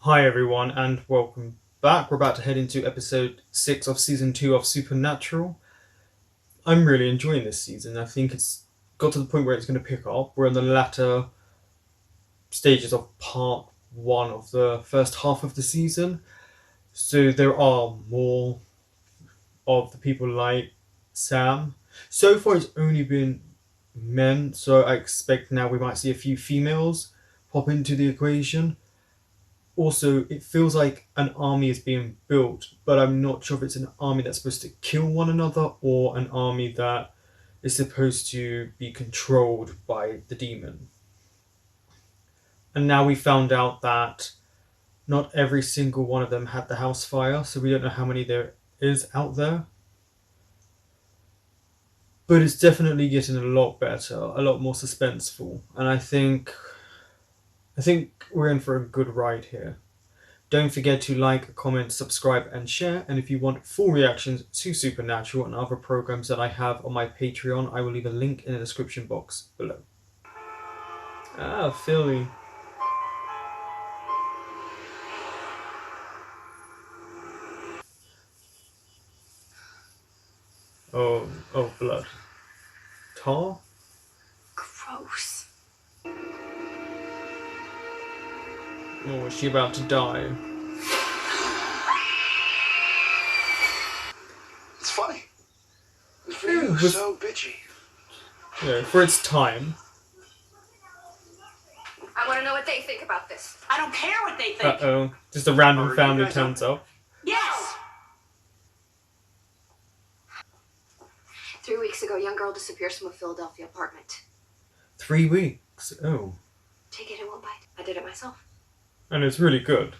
Hi everyone and welcome back. We're about to head into episode 6 of season 2 of Supernatural. I'm really enjoying this season. I think it's got to the point where it's going to pick up. We're in the latter stages of part 1 of the first half of the season. So there are more of the people like Sam. So far it's only been men, so I expect now we might see a few females pop into the equation. Also, it feels like an army is being built, but I'm not sure if it's an army that's supposed to kill one another or an army that is supposed to be controlled by the demon. And now we found out that not every single one of them had the house fire, so we don't know how many there is out there. But it's definitely getting a lot better, a lot more suspenseful, and I think we're in for a good ride here. Don't forget to like, comment, subscribe, and share. And if you want full reactions to Supernatural and other programs that I have on my Patreon, I will leave a link in the description box below. Ah, Philly. Oh, blood. Tar? Gross. Oh, is she about to die? It's funny. For Yeah, you, it was, so bitchy. for its time. I want to know what they think about this. I don't care what they think. Uh-oh. Just a random Are you family guys turns up. Yes! 3 weeks ago, a young girl disappears from a Philadelphia apartment. 3 weeks. Oh. Take it in one bite. I did it myself. And it's really good.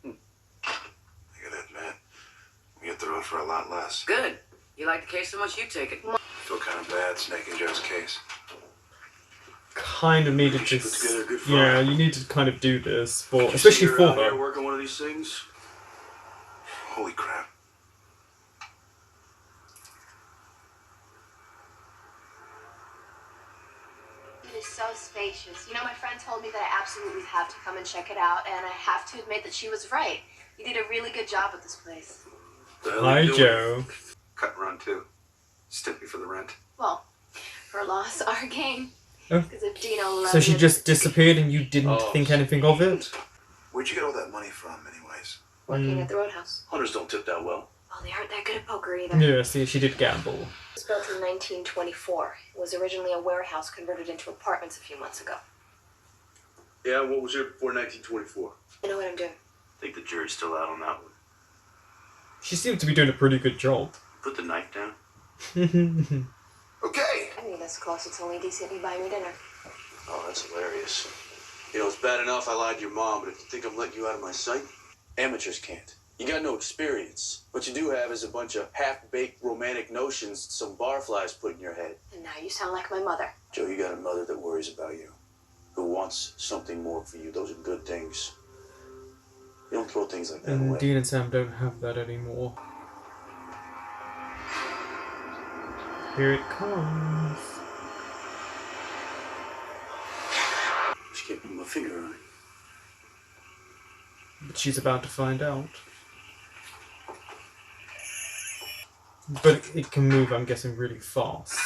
I gotta admit, we get the road for a lot less. Good. You like the case so much, you take it. Feel kind of bad snaking Joe's case. Kind of needed You should to. put together a good Yeah, file. you need to kind of do this, for, You see especially you're for out here her. working one of these things. Holy crap. It is so spacious. You know, my friend told me that I absolutely have to come and check it out, and I have to admit that she was right. You did a really good job with this place. The hell Hi, you doing? Joe. Cut and run too. Stimpy for the rent. Well, her loss, our gain. Oh. Because if Dino So she loved just it, disappeared and you didn't think anything of it? Where'd you get all that money from, anyways? working at the Roadhouse. Hunters don't tip that well. Well, they aren't that good at poker either. Yeah, see, she did gamble. It was built in 1924. It was originally a warehouse converted into apartments a few months ago. Yeah, what was here before 1924? You know what I'm doing? I think the jury's still out on that one. She seemed to be doing a pretty good job. Put the knife down. Okay. I mean, this close. It's only decent you buy me dinner. Oh, that's hilarious. You know, it's bad enough I lied to your mom, but if you think I'm letting you out of my sight, amateurs can't. You got no experience. What you do have is a bunch of half-baked romantic notions some barflies put in your head. And now you sound like my mother. Joe, you got a mother that worries about you, who wants something more for you. Those are good things. You don't throw things like that And away. Dean and Sam don't have that anymore. Here it comes. Just can't put my finger on it. But she's about to find out. But it can move, I'm guessing, really fast.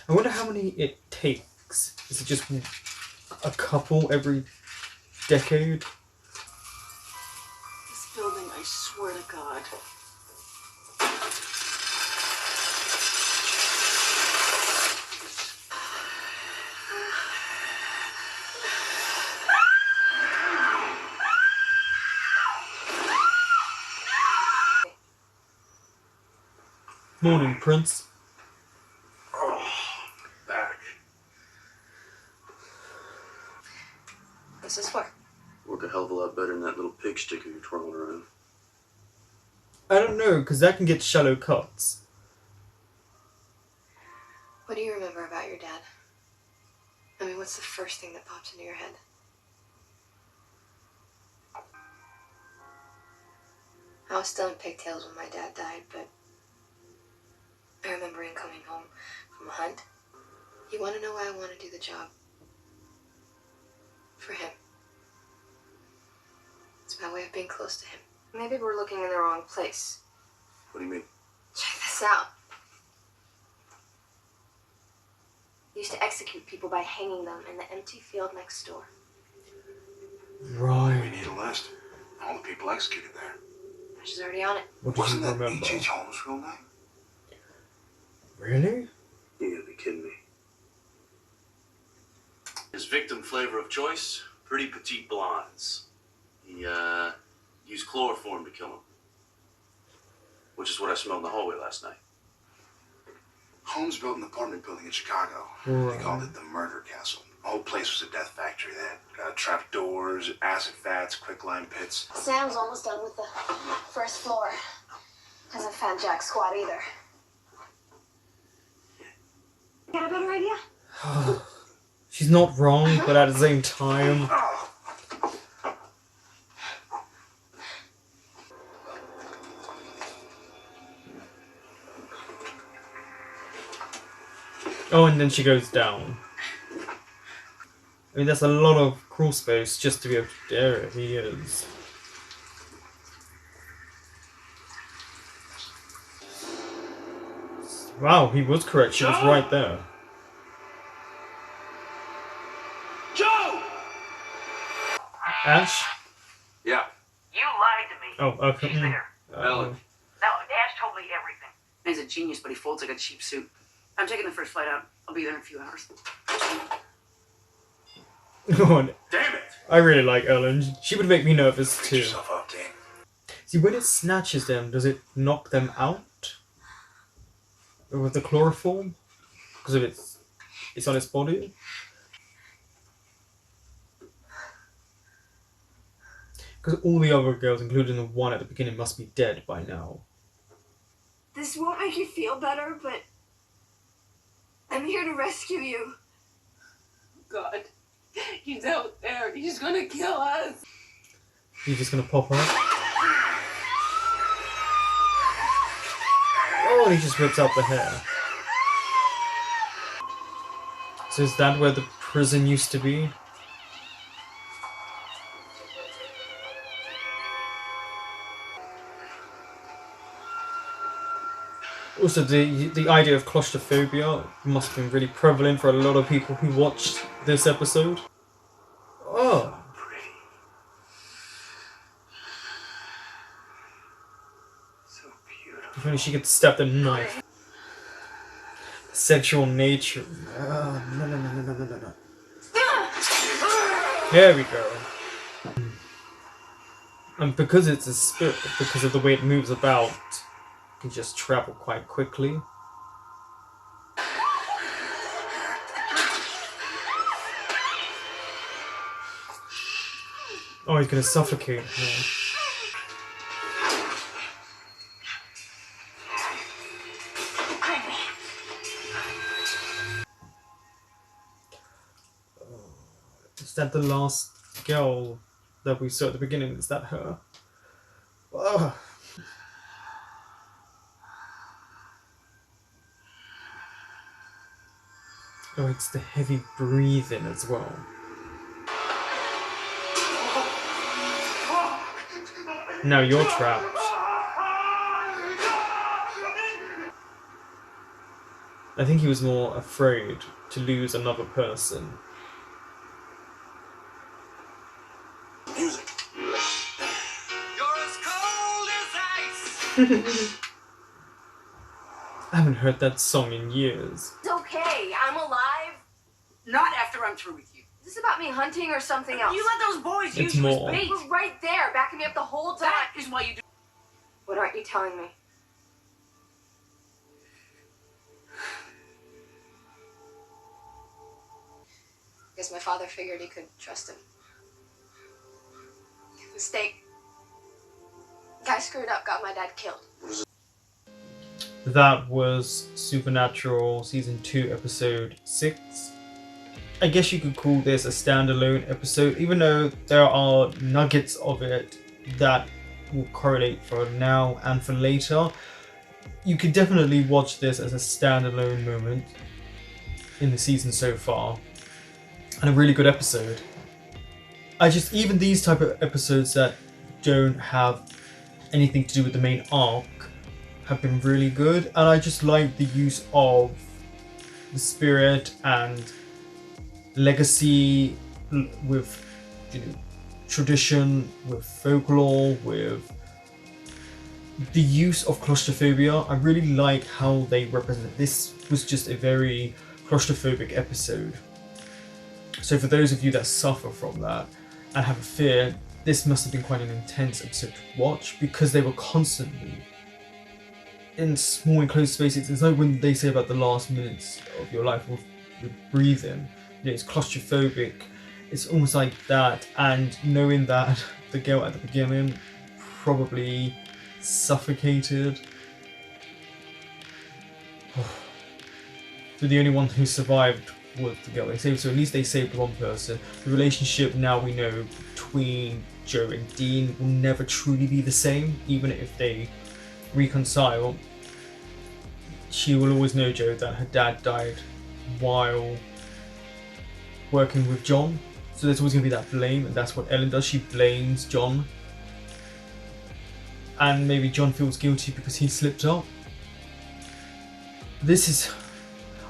I wonder how many it takes. Is it just a couple every decade? This building, I swear to God. Morning, Prince. Oh, back. What's this for? Work a hell of a lot better than that little pig sticker you're twirling around. I don't know, because that can get shallow cuts. What do you remember about your dad? I mean, what's the first thing that pops into your head? I was still in pigtails when my dad died, but I remember him coming home What? You want to know why I want to do the job? For him. It's my way of being close to him. Maybe we're looking in the wrong place. What do you mean? Check this out. He used to execute people by hanging them in the empty field next door. We Right. need a list. All the people executed there. She's already on it. What do you Wasn't that remember? H.H. Holmes' real name? Really? You gotta be kidding me. His victim flavor of choice, pretty petite blondes. He used chloroform to kill him. Which is what I smelled in the hallway last night. Holmes built an apartment building in Chicago. Right. They called it the Murder Castle. The whole place was a death factory. They had trap doors, acid vats, quicklime pits. Sam's almost done with the first floor. Hasn't found Jack squat either. Got a better idea? She's not wrong, but at the same time, oh, and then she goes down. I mean, that's a lot of crawl space just to be able to. There he is. Wow, he was correct. She was right there. Joe! Ash? Yeah. You lied to me. Oh, okay. She's there. Ellen. Now, Ash told me everything. He's a genius, but he folds like a cheap suit. I'm taking the first flight out. I'll be there in a few hours. God, Damn it! I really like Ellen. She would make me nervous Fix too. yourself up, Dean. See, when it snatches them, does it knock them out? With the chloroform? Because of it's on its body? Because all the other girls, including the one at the beginning, must be dead by now. This won't make you feel better, but I'm here to rescue you. God, he's out there. He's gonna kill us. You're just gonna pop up? Oh, and he just rips out the hair. So is that where the prison used to be? Also, the idea of claustrophobia must have been really prevalent for a lot of people who watched this episode. Oh. Pretty. So beautiful. If only she could stab the knife. Sexual nature. No. Here we go. And because it's a spirit, because of the way it moves about, it can just travel quite quickly. Oh, he's gonna suffocate her. Is that the last girl that we saw at the beginning? Is that her? Ugh. Oh, it's the heavy breathing as well. Now you're trapped. I think he was more afraid to lose another person. Music. You're as cold as ice. I haven't heard that song in years. It's okay. I'm alive. Not after I'm through with you. Is this about me hunting or something else? You let those boys It's use you more. as He bait. was right there, backing me up the whole time. That is why you do. What aren't you telling me? Guess my father figured he could trust him. Mistake. Guy screwed up, got my dad killed. That was Supernatural Season 2, Episode 6. I guess you could call this a standalone episode, even though there are nuggets of it that will correlate for now and for later. You could definitely watch this as a standalone moment. in the season so far, and a really good episode. Even these type of episodes that don't have anything to do with the main arc have been really good, and I just like the use of the spirit and legacy with, you know, tradition, with folklore, with the use of claustrophobia. I really like how they represent. This was just a very claustrophobic episode. So for those of you that suffer from that and have a fear, this must have been quite an intense episode to watch, because they were constantly in small enclosed spaces. It's like when they say about the last minutes of your life with breathing, you know, it's claustrophobic. It's almost like that, and knowing that the girl at the beginning probably suffocated. But the only one who survived was the girl they saved, so at least they saved one person. The relationship, now we know, between Joe and Dean will never truly be the same, even if they reconcile. She will always know, Joe, that her dad died while working with John, so there's always going to be that blame, and that's what Ellen does. She blames John, and maybe John feels guilty because he slipped up.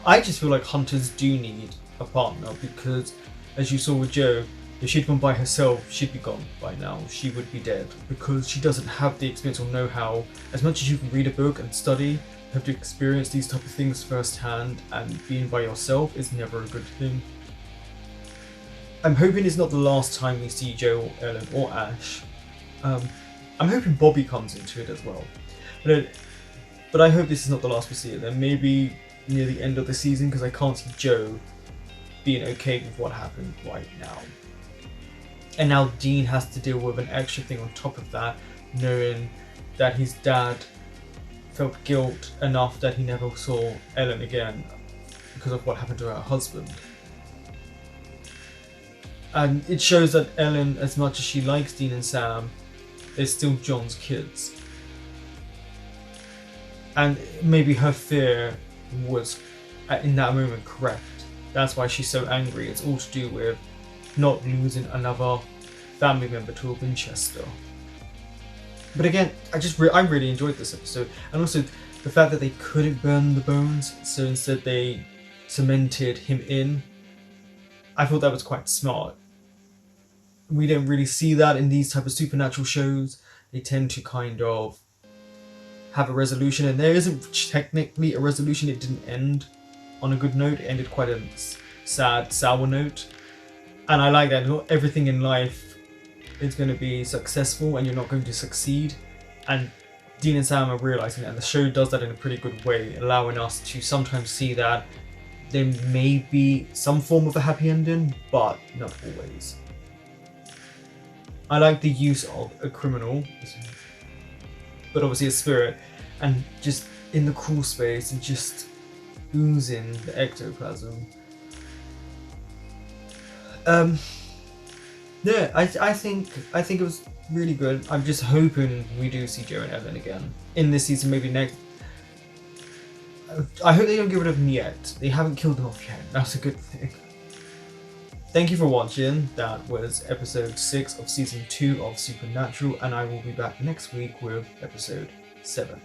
I just feel like hunters do need a partner, because as you saw with Joe, if she'd gone by herself, she'd be gone by now. She would be dead, because she doesn't have the experience or know-how. As much as you can read a book and study, you have to experience these type of things firsthand, and being by yourself is never a good thing. I'm hoping it's not the last time we see Joe or Ellen or Ash. I'm hoping Bobby comes into it as well. But I hope this is not the last we see it. Then maybe near the end of the season, because I can't see Joe being okay with what happened right now. And now Dean has to deal with an extra thing on top of that, knowing that his dad felt guilt enough that he never saw Ellen again because of what happened to her husband. And it shows that Ellen, as much as she likes Dean and Sam, they're still John's kids. And maybe her fear was, in that moment, correct. That's why she's so angry. It's all to do with not losing another family member to a Winchester. But again, I really enjoyed this episode, and also the fact that they couldn't burn the bones, so instead they cemented him in. I thought that was quite smart. We don't really see that in these type of supernatural shows. They tend to kind of have a resolution, and there isn't technically a resolution. It didn't end on a good note. It ended quite a sad, sour note. And I like that. Not everything in life is going to be successful, and you're not going to succeed. And Dean and Sam are realizing that, and the show does that in a pretty good way, allowing us to sometimes see that there may be some form of a happy ending, but not always. I like the use of a criminal, but obviously a spirit, and just in the crawl space and just oozing the ectoplasm. Yeah, I think it was really good. I'm just hoping we do see Joe and Ellen again in this season, maybe next. I hope they don't get rid of them yet. They haven't killed them off yet. That's a good thing. Thank you for watching. That was episode 6 of season 2 of Supernatural, and I will be back next week with episode 7.